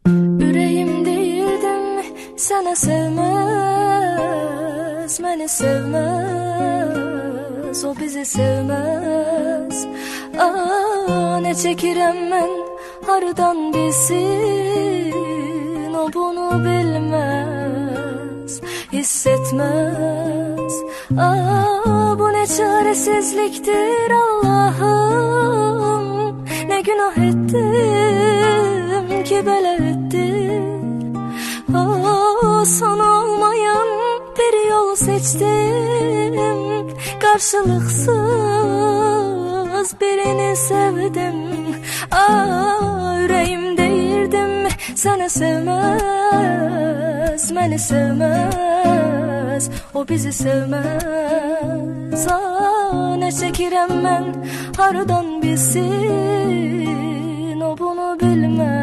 Ürəyim deyirdim sənə sevməz, məni sevməz, o bizi sevməz. Ne çəkirəm mən, hardan bilsin, o bunu bilməz, hiss etməz. Bu ne çaresizliktir Allah'ım, ne günah ettim ki belə ettim. Son olmayan bir yol seçtim, karşılıksız birini sevdim. Yüreğim deyirdim səni sevməz, məni sevməz, o bizi sevməz. Ne çəkirəm mən, hardan bilsin, o bunu bilməz.